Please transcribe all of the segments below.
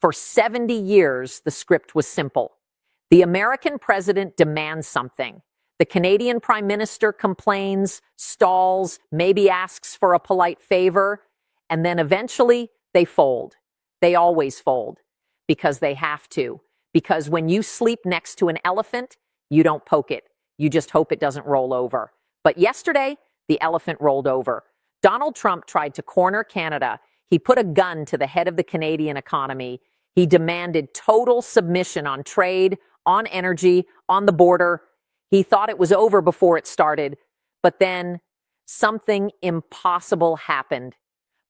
For 70 years, the script was simple. The American president demands something. The Canadian prime minister complains, stalls, maybe asks for a polite favor, and then eventually they fold. They always fold because they have to. Because when you sleep next to an elephant, you don't poke it. You just hope it doesn't roll over. But yesterday, the elephant rolled over. Donald Trump tried to corner Canada. He put a gun to the head of the Canadian economy. He demanded total submission on trade, on energy, on the border. He thought it was over before it started. But then something impossible happened.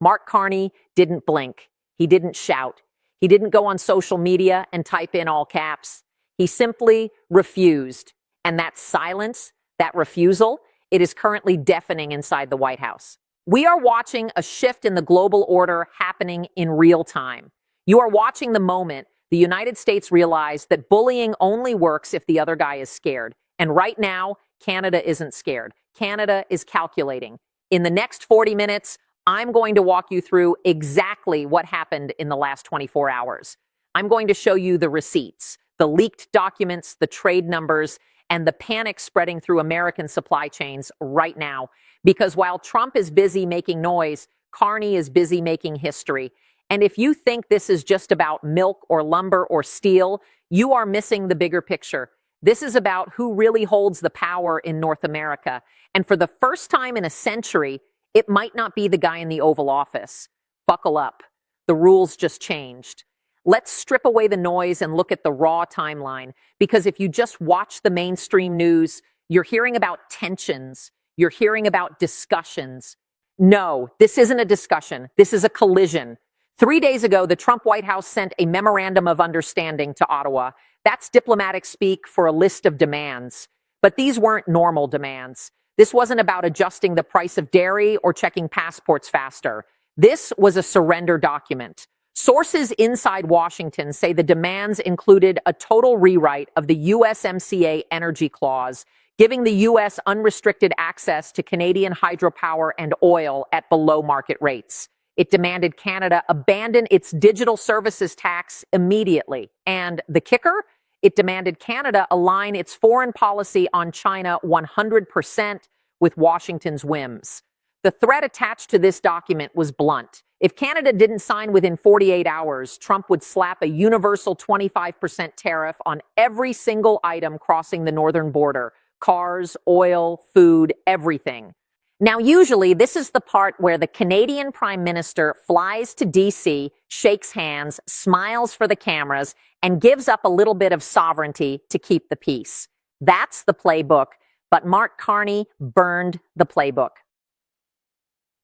Mark Carney didn't blink. He didn't shout. He didn't go on social media and type in all caps. He simply refused. And that silence, that refusal, it is currently deafening inside the White House. We are watching a shift in the global order happening in real time. You are watching the moment the United States realized that bullying only works if the other guy is scared. And right now, Canada isn't scared. Canada is calculating. In the next 40 minutes, I'm going to walk you through exactly what happened in the last 24 hours. I'm going to show you the receipts, the leaked documents, the trade numbers, and the panic spreading through American supply chains right now. Because while Trump is busy making noise, Carney is busy making history. And if you think this is just about milk or lumber or steel, you are missing the bigger picture. This is about who really holds the power in North America. And for the first time in a century, it might not be the guy in the Oval Office. Buckle up. The rules just changed. Let's strip away the noise and look at the raw timeline. Because if you just watch the mainstream news, you're hearing about tensions. You're hearing about discussions. No, this isn't a discussion. This is a collision. 3 days ago, the Trump White House sent a memorandum of understanding to Ottawa. That's diplomatic speak for a list of demands. But these weren't normal demands. This wasn't about adjusting the price of dairy or checking passports faster. This was a surrender document. Sources inside Washington say the demands included a total rewrite of the USMCA energy clause, giving the U.S. unrestricted access to Canadian hydropower and oil at below market rates. It demanded Canada abandon its digital services tax immediately. And the kicker? It demanded Canada align its foreign policy on China 100% with Washington's whims. The threat attached to this document was blunt. If Canada didn't sign within 48 hours, Trump would slap a universal 25% tariff on every single item crossing the northern border: cars, oil, food, everything. Now, usually this is the part where the Canadian Prime Minister flies to D.C., shakes hands, smiles for the cameras, and gives up a little bit of sovereignty to keep the peace. That's the playbook, but Mark Carney burned the playbook.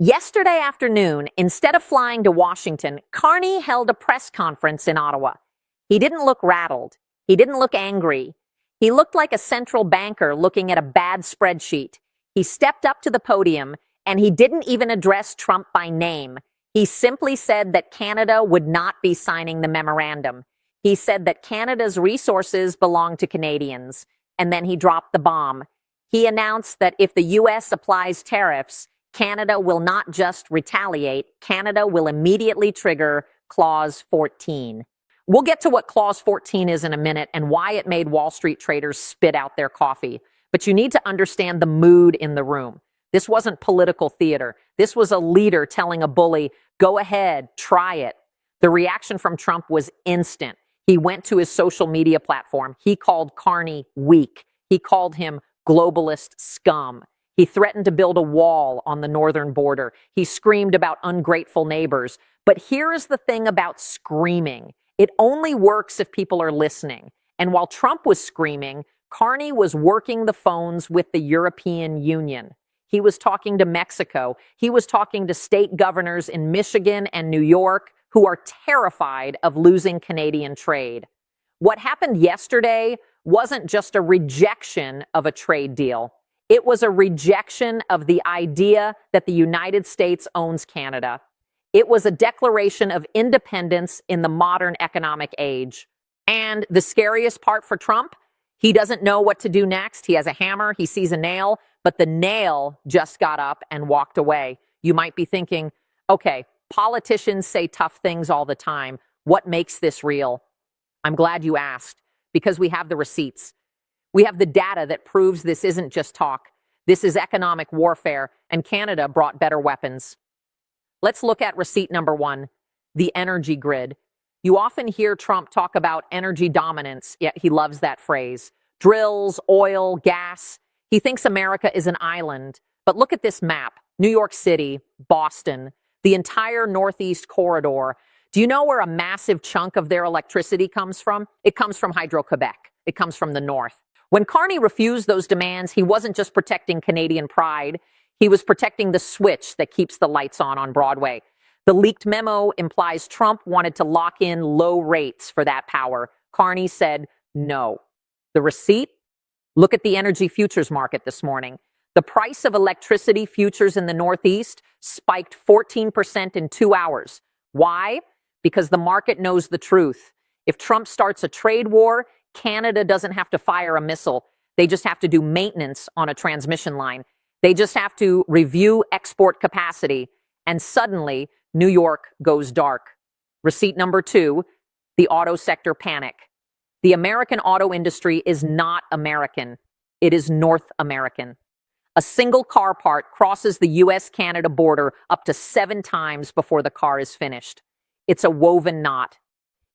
Yesterday afternoon, instead of flying to Washington, Carney held a press conference in Ottawa. He didn't look rattled. He didn't look angry. He looked like a central banker looking at a bad spreadsheet. He stepped up to the podium, and he didn't even address Trump by name. He simply said that Canada would not be signing the memorandum. He said that Canada's resources belong to Canadians, and then he dropped the bomb. He announced that if the U.S. applies tariffs, Canada will not just retaliate, Canada will immediately trigger Clause 14. We'll get to what Clause 14 is in a minute and why it made Wall Street traders spit out their coffee. But you need to understand the mood in the room. This wasn't political theater. This was a leader telling a bully, go ahead, try it. The reaction from Trump was instant. He went to his social media platform. He called Carney weak. He called him globalist scum. He threatened to build a wall on the northern border. He screamed about ungrateful neighbors. But here is the thing about screaming. It only works if people are listening. And while Trump was screaming, Carney was working the phones with the European Union. He was talking to Mexico. He was talking to state governors in Michigan and New York who are terrified of losing Canadian trade. What happened yesterday wasn't just a rejection of a trade deal. It was a rejection of the idea that the United States owns Canada. It was a declaration of independence in the modern economic age. And the scariest part for Trump, he doesn't know what to do next. He has a hammer, he sees a nail, but the nail just got up and walked away. You might be thinking, okay, politicians say tough things all the time. What makes this real? I'm glad you asked, because we have the receipts. We have the data that proves this isn't just talk. This is economic warfare, and Canada brought better weapons. Let's look at receipt number 1, the energy grid. You often hear Trump talk about energy dominance, yet he loves that phrase. Drills, oil, gas. He thinks America is an island. But look at this map. New York City, Boston, the entire Northeast corridor. Do you know where a massive chunk of their electricity comes from? It comes from Hydro-Québec. It comes from the north. When Carney refused those demands, he wasn't just protecting Canadian pride. He was protecting the switch that keeps the lights on Broadway. The leaked memo implies Trump wanted to lock in low rates for that power. Carney said no. The receipt? Look at the energy futures market this morning. The price of electricity futures in the Northeast spiked 14% in 2 hours. Why? Because the market knows the truth. If Trump starts a trade war, Canada doesn't have to fire a missile. They just have to do maintenance on a transmission line. They just have to review export capacity. And suddenly, New York goes dark. Receipt number 2, the auto sector panic. The American auto industry is not American. It is North American. A single car part crosses the US-Canada border up to 7 times before the car is finished. It's a woven knot.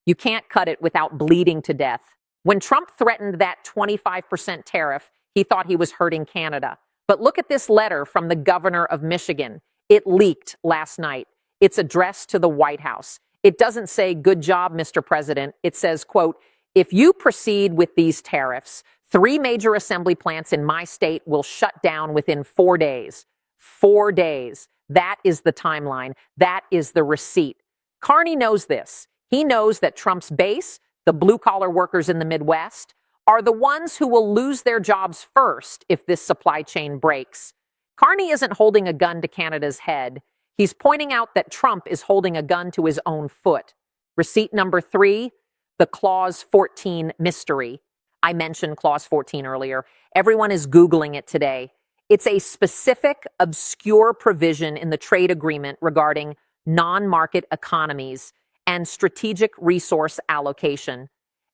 You can't cut it without bleeding to death. When Trump threatened that 25% tariff, he thought he was hurting Canada. But look at this letter from the governor of Michigan. It leaked last night. It's addressed to the White House. It doesn't say, "Good job, Mr. President." It says, quote, "If you proceed with these tariffs, 3 major assembly plants in my state will shut down within 4 days. 4 days. That is the timeline. That is the receipt." Carney knows this. He knows that Trump's base, the blue-collar workers in the Midwest, are the ones who will lose their jobs first if this supply chain breaks. Carney isn't holding a gun to Canada's head. He's pointing out that Trump is holding a gun to his own foot. Receipt number 3, the Clause 14 mystery. I mentioned Clause 14 earlier. Everyone is Googling it today. It's a specific, obscure provision in the trade agreement regarding non-market economies and strategic resource allocation.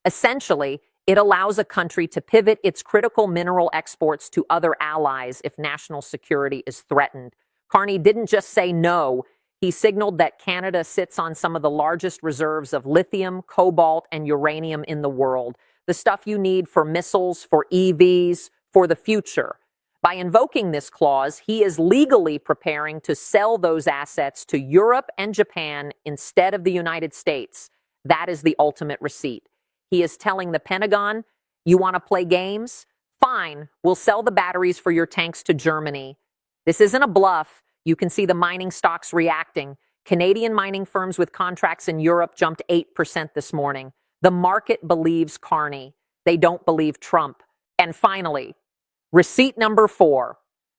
Essentially, it allows a country to pivot its critical mineral exports to other allies if national security is threatened. Carney didn't just say no. He signaled that Canada sits on some of the largest reserves of lithium, cobalt, and uranium in the world. The stuff you need for missiles, for EVs, for the future. By invoking this clause, he is legally preparing to sell those assets to Europe and Japan instead of the United States. That is the ultimate receipt. He is telling the Pentagon, "You want to play games? Fine, we'll sell the batteries for your tanks to Germany." This isn't a bluff. You can see the mining stocks reacting. Canadian mining firms with contracts in Europe jumped 8% this morning. The market believes Carney. They don't believe Trump. And finally, receipt number 4,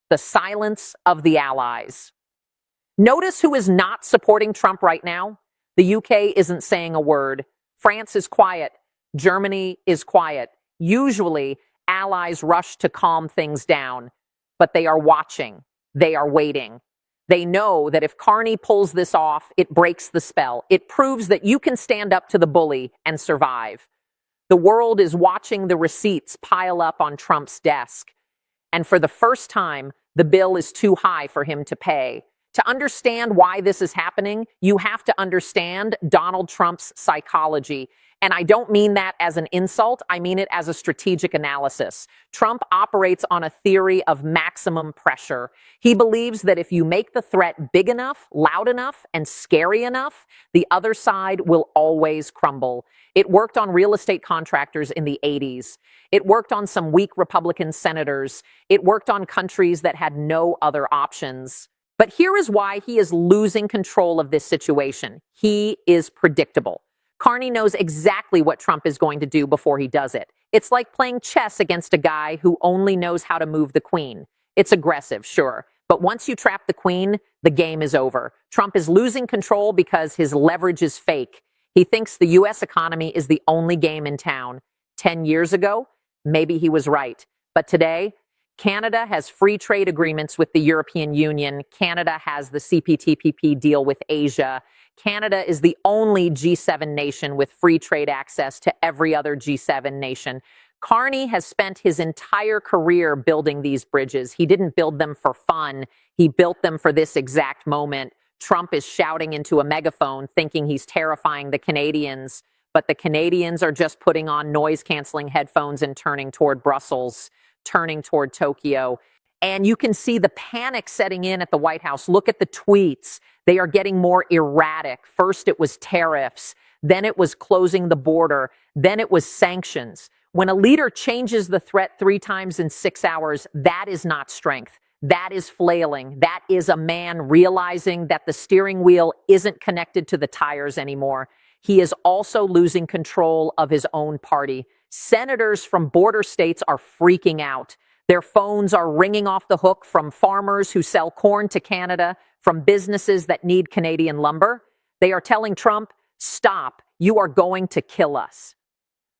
the silence of the allies. Notice who is not supporting Trump right now. The UK isn't saying a word. France is quiet. Germany is quiet. Usually, allies rush to calm things down, but they are watching. They are waiting. They know that if Carney pulls this off, it breaks the spell. It proves that you can stand up to the bully and survive. The world is watching the receipts pile up on Trump's desk. And for the first time, the bill is too high for him to pay. To understand why this is happening, you have to understand Donald Trump's psychology. And I don't mean that as an insult. I mean it as a strategic analysis. Trump operates on a theory of maximum pressure. He believes that if you make the threat big enough, loud enough, and scary enough, the other side will always crumble. It worked on real estate contractors in the 80s. It worked on some weak Republican senators. It worked on countries that had no other options. But here is why he is losing control of this situation. He is predictable. Carney knows exactly what Trump is going to do before he does it. It's like playing chess against a guy who only knows how to move the queen. It's aggressive, sure, but once you trap the queen, the game is over. Trump is losing control because his leverage is fake. He thinks the U.S. economy is the only game in town. 10 years ago, maybe he was right. But today, Canada has free trade agreements with the European Union. Canada has the CPTPP deal with Asia. Canada is the only G7 nation with free trade access to every other G7 nation. Carney has spent his entire career building these bridges. He didn't build them for fun. He built them for this exact moment. Trump is shouting into a megaphone, thinking he's terrifying the Canadians, but the Canadians are just putting on noise-canceling headphones and turning toward Brussels, turning toward Tokyo. And you can see the panic setting in at the White House. Look at the tweets. They are getting more erratic. First, it was tariffs. Then it was closing the border. Then it was sanctions. When a leader changes the threat 3 times in 6 hours, that is not strength. That is flailing. That is a man realizing that the steering wheel isn't connected to the tires anymore. He is also losing control of his own party. Senators from border states are freaking out. Their phones are ringing off the hook from farmers who sell corn to Canada, from businesses that need Canadian lumber. They are telling Trump, stop, you are going to kill us.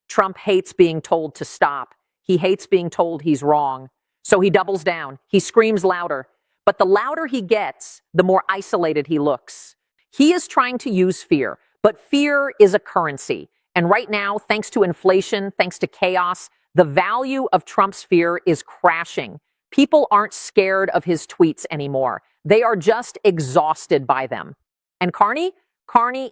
Trump hates being told to stop. He hates being told he's wrong. So he doubles down. He screams louder. But the louder he gets, the more isolated he looks. He is trying to use fear, but fear is a currency. And right now, thanks to inflation, thanks to chaos, the value of Trump's fear is crashing. People aren't scared of his tweets anymore. They are just exhausted by them. And Carney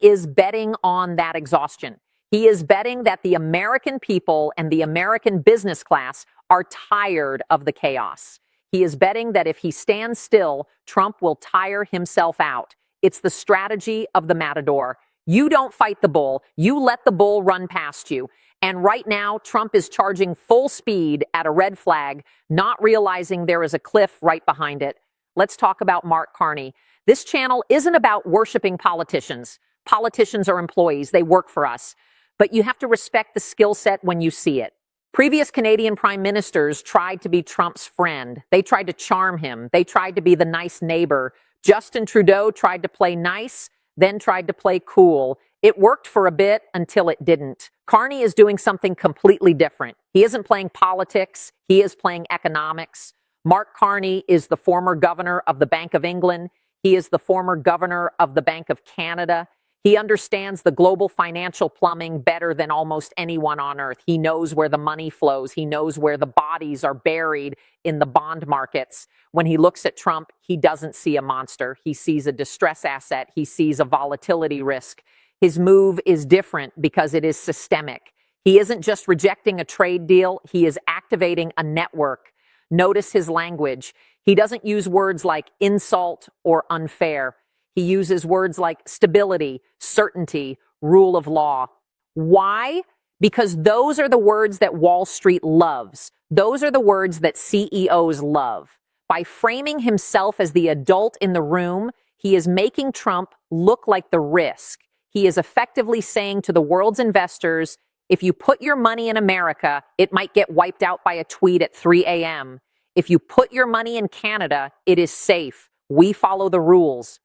is betting on that exhaustion. He is betting that the American people and the American business class are tired of the chaos. He is betting that if he stands still, Trump will tire himself out. It's the strategy of the matador. You don't fight the bull. You let the bull run past you. And right now, Trump is charging full speed at a red flag, not realizing there is a cliff right behind it. Let's talk about Mark Carney. This channel isn't about worshiping politicians. Politicians are employees. They work for us. But you have to respect the skill set when you see it. Previous Canadian prime ministers tried to be Trump's friend. They tried to charm him. They tried to be the nice neighbor. Justin Trudeau tried to play nice, then tried to play cool. It worked for a bit until it didn't. Carney is doing something completely different. He isn't playing politics. He is playing economics. Mark Carney is the former governor of the Bank of England. He is the former governor of the Bank of Canada. He understands the global financial plumbing better than almost anyone on earth. He knows where the money flows. He knows where the bodies are buried in the bond markets. When he looks at Trump, he doesn't see a monster. He sees a distress asset. He sees a volatility risk. His move is different because it is systemic. He isn't just rejecting a trade deal. He is activating a network. Notice his language. He doesn't use words like insult or unfair. He uses words like stability, certainty, rule of law. Why? Because those are the words that Wall Street loves. Those are the words that CEOs love. By framing himself as the adult in the room, he is making Trump look like the risk. He is effectively saying to the world's investors, if you put your money in America, it might get wiped out by a tweet at 3 a.m. If you put your money in Canada, it is safe. We follow the rules.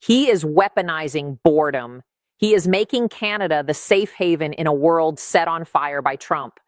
He is weaponizing boredom. He is making Canada the safe haven in a world set on fire by Trump.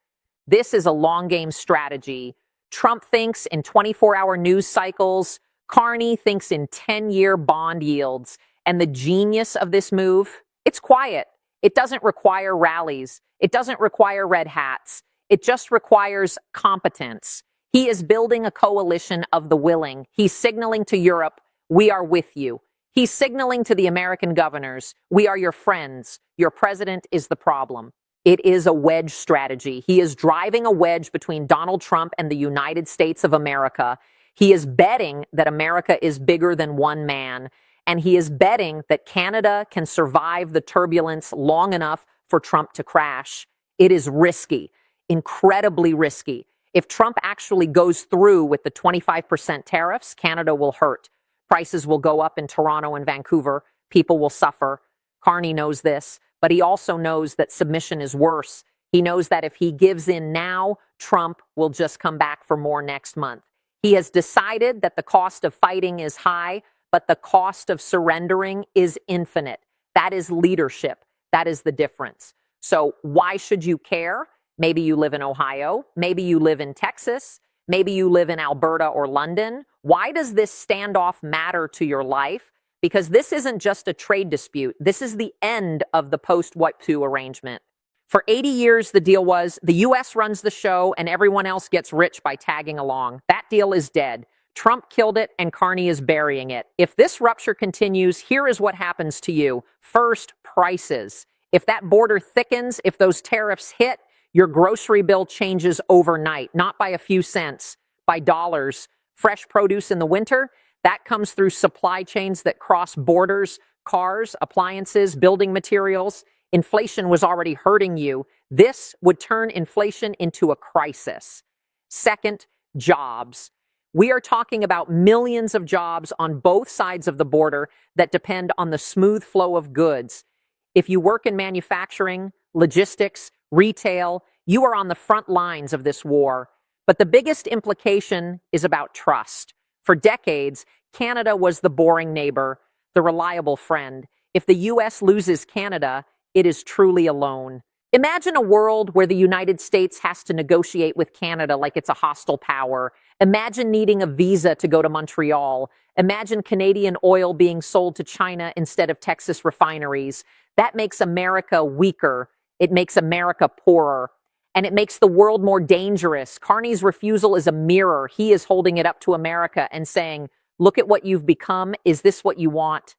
This is a long game strategy. Trump thinks in 24-hour news cycles. Carney thinks in 10-year bond yields. And the genius of this move, it's quiet. It doesn't require rallies. It doesn't require red hats. It just requires competence. He is building a coalition of the willing. He's signaling to Europe, we are with you. He's signaling to the American governors, we are your friends. Your president is the problem. It is a wedge strategy. He is driving a wedge between Donald Trump and the United States of America. He is betting that America is bigger than one man. And he is betting that Canada can survive the turbulence long enough for Trump to crash. It is risky, incredibly risky. If Trump actually goes through with the 25% tariffs, Canada will hurt. Prices will go up in Toronto and Vancouver. People will suffer. Carney knows this, but he also knows that submission is worse. He knows that if he gives in now, Trump will just come back for more next month. He has decided that the cost of fighting is high, but the cost of surrendering is infinite. That is leadership. That is the difference. So why should you care? Maybe you live in Ohio. Maybe you live in Texas. Maybe you live in Alberta or London. Why does this standoff matter to your life? Because this isn't just a trade dispute. This is the end of the post-What II arrangement. For 80 years, the deal was the U.S. runs the show and everyone else gets rich by tagging along. That deal is dead. Trump killed it and Carney is burying it. If this rupture continues, here is what happens to you. First, prices. If that border thickens, if those tariffs hit, your grocery bill changes overnight, not by a few cents, by dollars. Fresh produce in the winter, that comes through supply chains that cross borders, cars, appliances, building materials. Inflation was already hurting you. This would turn inflation into a crisis. Second, jobs. We are talking about millions of jobs on both sides of the border that depend on the smooth flow of goods. If you work in manufacturing, logistics, retail, you are on the front lines of this war. But the biggest implication is about trust. For decades, Canada was the boring neighbor, the reliable friend. If the U.S. loses Canada, it is truly alone. Imagine a world where the United States has to negotiate with Canada like it's a hostile power. Imagine needing a visa to go to Montreal. Imagine Canadian oil being sold to China instead of Texas refineries. That makes America weaker. It makes America poorer. And it makes the world more dangerous. Carney's refusal is a mirror. He is holding it up to America and saying, look at what you've become. Is this what you want?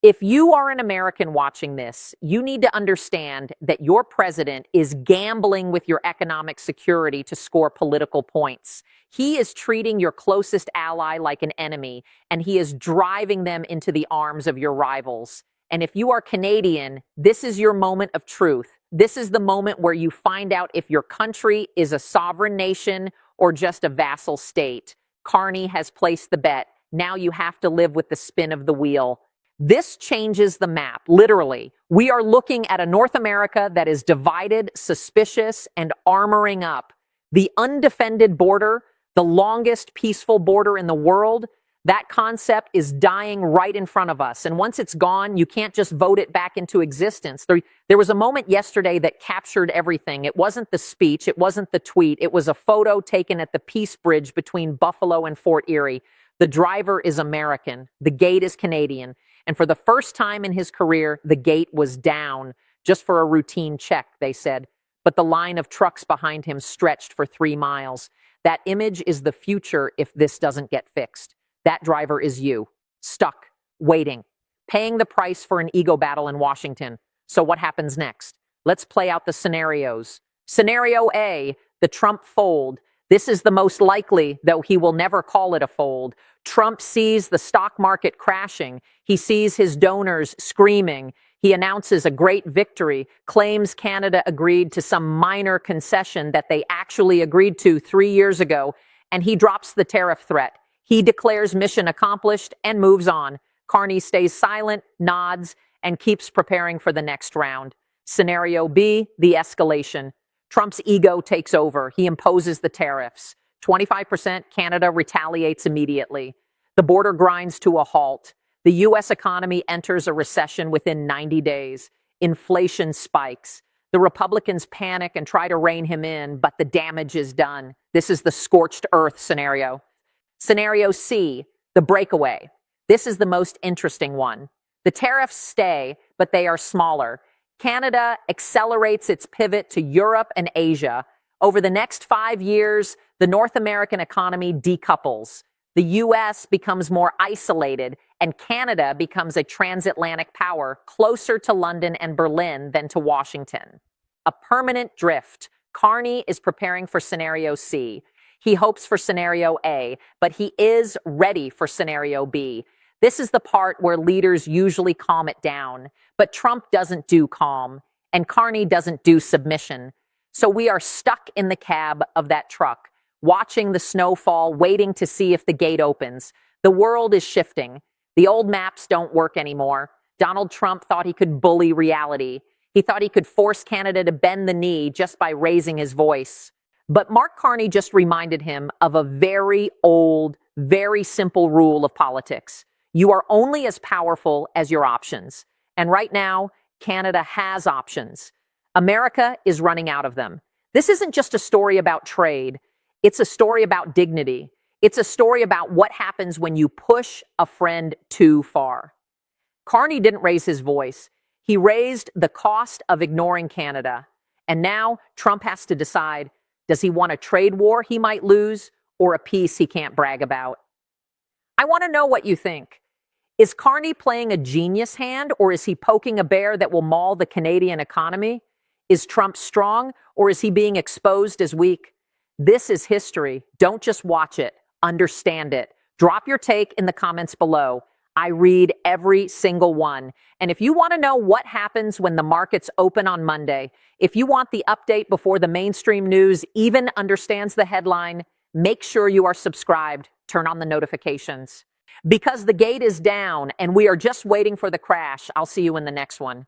If you are an American watching this, you need to understand that your president is gambling with your economic security to score political points. He is treating your closest ally like an enemy, and he is driving them into the arms of your rivals. And if you are Canadian, this is your moment of truth. This is the moment where you find out if your country is a sovereign nation or just a vassal state. Carney has placed the bet. Now you have to live with the spin of the wheel. This changes the map, literally. We are looking at a North America that is divided, suspicious, and armoring up. The undefended border, the longest peaceful border in the world, that concept is dying right in front of us. And once it's gone, you can't just vote it back into existence. There was a moment yesterday that captured everything. It wasn't the speech. It wasn't the tweet. It was a photo taken at the Peace Bridge between Buffalo and Fort Erie. The driver is American. The gate is Canadian. And for the first time in his career, the gate was down, just for a routine check, they said. But the line of trucks behind him stretched for 3 miles. That image is the future if this doesn't get fixed. That driver is you, stuck, waiting, paying the price for an ego battle in Washington. So what happens next? Let's play out the scenarios. Scenario A, the Trump fold. This is the most likely, though he will never call it a fold. Trump sees the stock market crashing. He sees his donors screaming. He announces a great victory, claims Canada agreed to some minor concession that they actually agreed to 3 years ago, and he drops the tariff threat. He declares mission accomplished and moves on. Carney stays silent, nods, and keeps preparing for the next round. Scenario B, the escalation. Trump's ego takes over. He imposes the tariffs. 25%, Canada retaliates immediately. The border grinds to a halt. The U.S. economy enters a recession within 90 days. Inflation spikes. The Republicans panic and try to rein him in, but the damage is done. This is the scorched earth scenario. Scenario C, the breakaway. This is the most interesting one. The tariffs stay, but they are smaller. Canada accelerates its pivot to Europe and Asia. Over the next 5 years, the North American economy decouples. The U.S. becomes more isolated, and Canada becomes a transatlantic power closer to London and Berlin than to Washington. A permanent drift. Carney is preparing for Scenario C. He hopes for Scenario A, but he is ready for Scenario B. This is the part where leaders usually calm it down, but Trump doesn't do calm, and Carney doesn't do submission. So we are stuck in the cab of that truck, watching the snow fall, waiting to see if the gate opens. The world is shifting. The old maps don't work anymore. Donald Trump thought he could bully reality. He thought he could force Canada to bend the knee just by raising his voice. But Mark Carney just reminded him of a very old, very simple rule of politics. You are only as powerful as your options. And right now, Canada has options. America is running out of them. This isn't just a story about trade. It's a story about dignity. It's a story about what happens when you push a friend too far. Carney didn't raise his voice. He raised the cost of ignoring Canada. And now Trump has to decide, does he want a trade war he might lose or a peace he can't brag about? I want to know what you think. Is Carney playing a genius hand, or is he poking a bear that will maul the Canadian economy? Is Trump strong, or is he being exposed as weak? This is history. Don't just watch it. Understand it. Drop your take in the comments below. I read every single one. And if you want to know what happens when the markets open on Monday, if you want the update before the mainstream news even understands the headline, make sure you are subscribed. Turn on the notifications. Because the gate is down and we are just waiting for the crash. I'll see you in the next one.